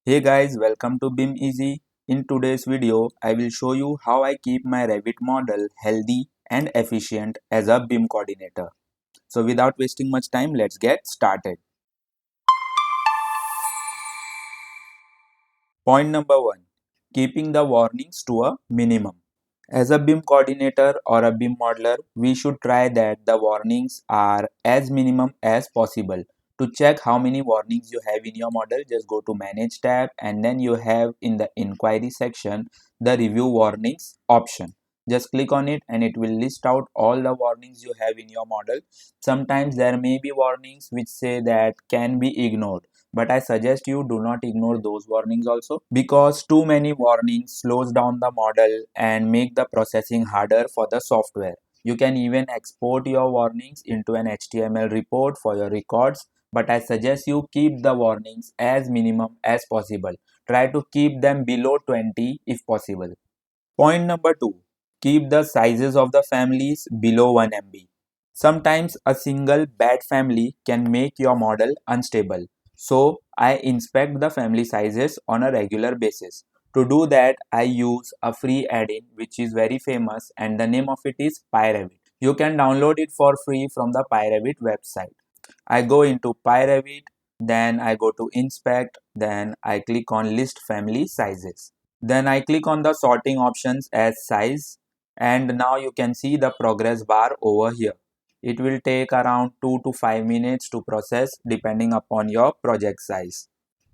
Hey guys, welcome to BIM Easy. In today's video, I will show you how I keep my Revit model healthy and efficient as a BIM coordinator. So without wasting much time, let's get started. Point number 1. Keeping the warnings to a minimum. As a BIM coordinator or a BIM modeler, we should try that the warnings are as minimum as possible. To check how many warnings you have in your model, just go to Manage tab and then you have in the Inquiry section the Review Warnings option. Just click on it and it will list out all the warnings you have in your model. Sometimes there may be warnings which say that can be ignored, but I suggest you do not ignore those warnings also, because too many warnings slows down the model and make the processing harder for the software. You can even export your warnings into an HTML report for your records, but I suggest you keep the warnings as minimum as possible. Try to keep them below 20 if possible. Point number 2. Keep the sizes of the families below 1 MB. Sometimes a single bad family can make your model unstable. So I inspect the family sizes on a regular basis. To do that, I use a free add-in which is very famous and the name of it is PyRevit. You can download it for free from the PyRevit website. I go into PyRevit, then I go to inspect, then I click on list family sizes. Then I click on the sorting options as size, and now you can see the progress bar over here. It will take around 2 to 5 minutes to process depending upon your project size.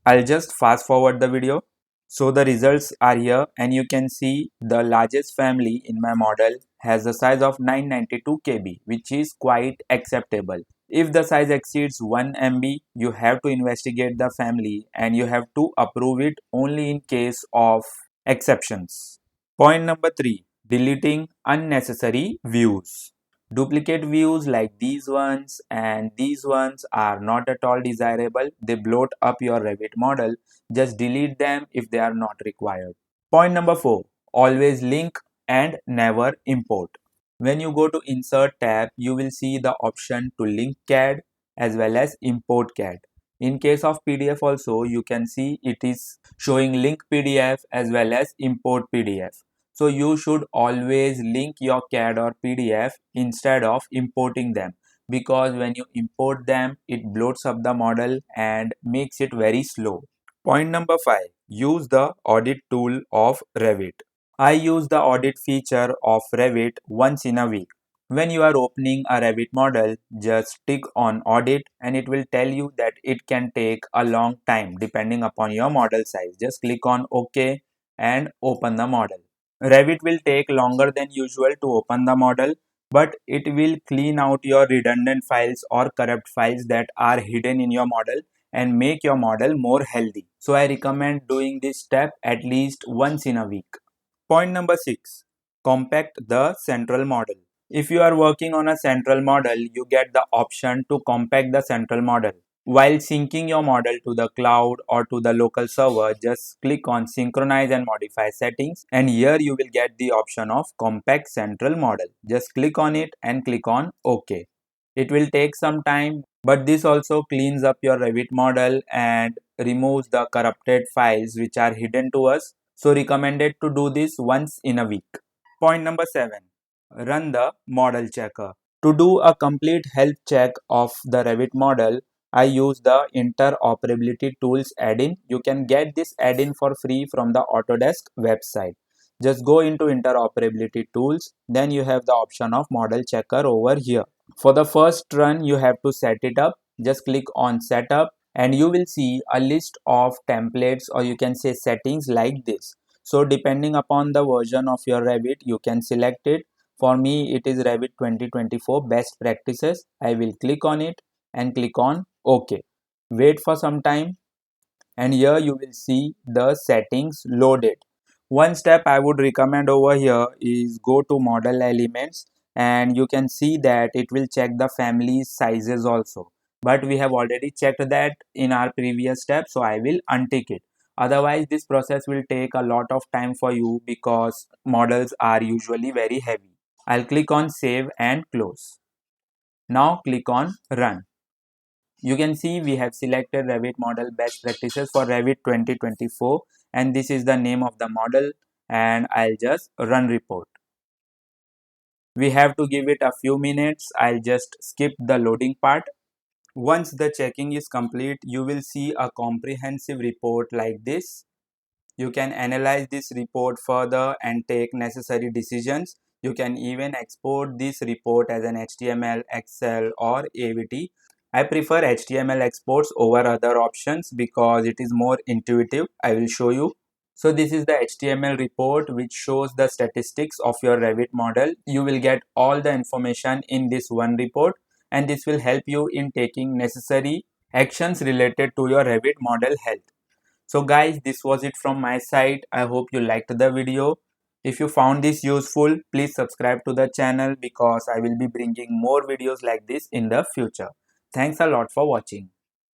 I'll just fast forward the video. So the results are here and you can see the largest family in my model has a size of 992 KB, which is quite acceptable. If the size exceeds 1 MB, you have to investigate the family and you have to approve it only in case of exceptions. Point number 3. Deleting unnecessary views. Duplicate views like these ones and these ones are not at all desirable. They bloat up your Revit model. Just delete them if they are not required. Point number 4. Always link and never import. When you go to Insert tab, you will see the option to link CAD as well as import CAD. In case of PDF also, you can see it is showing link PDF as well as import PDF. So you should always link your CAD or PDF instead of importing them, because when you import them, it bloats up the model and makes it very slow. Point number 5. Use the audit tool of Revit. I use the audit feature of Revit once in a week. When you are opening a Revit model, just tick on audit and it will tell you that it can take a long time depending upon your model size. Just click on OK and open the model. Revit will take longer than usual to open the model, but it will clean out your redundant files or corrupt files that are hidden in your model and make your model more healthy. So I recommend doing this step at least once in a week. Point number 6. Compact the central model. If you are working on a central model, you get the option to compact the central model. While syncing your model to the cloud or to the local server, just click on Synchronize and Modify Settings, and here you will get the option of Compact Central Model. Just click on it and click on OK. It will take some time, but this also cleans up your Revit model and removes the corrupted files which are hidden to us. So recommended to do this once in a week. Point number 7. Run the model checker. To do a complete health check of the Revit model, I use the Interoperability Tools add-in. You can get this add-in for free from the Autodesk website. Just go into Interoperability Tools, then you have the option of Model Checker over here. For the first run, you have to set it up. Just click on Setup and you will see a list of templates, or you can say settings like this. So depending upon the version of your Revit, you can select it. For me, it is Revit 2024 best practices. I will click on it and click on OK. Wait for some time and here you will see the settings loaded. One step I would recommend over here is go to model elements and you can see that it will check the family sizes also. But we have already checked that in our previous step, so I will untick it. Otherwise, this process will take a lot of time for you because models are usually very heavy. I'll click on save and close. Now click on run. You can see we have selected Revit model best practices for Revit 2024, and this is the name of the model, and I'll just run report. We have to give it a few minutes. I'll just skip the loading part. Once the checking is complete, you will see a comprehensive report like this. You can analyze this report further and take necessary decisions. You can even export this report as an HTML, Excel or AVT. I prefer HTML exports over other options because it is more intuitive. I will show you. So this is the HTML report which shows the statistics of your Revit model. You will get all the information in this one report, and this will help you in taking necessary actions related to your Revit model health. So guys, this was it from my side. I hope you liked the video. If you found this useful, please subscribe to the channel because I will be bringing more videos like this in the future. Thanks a lot for watching.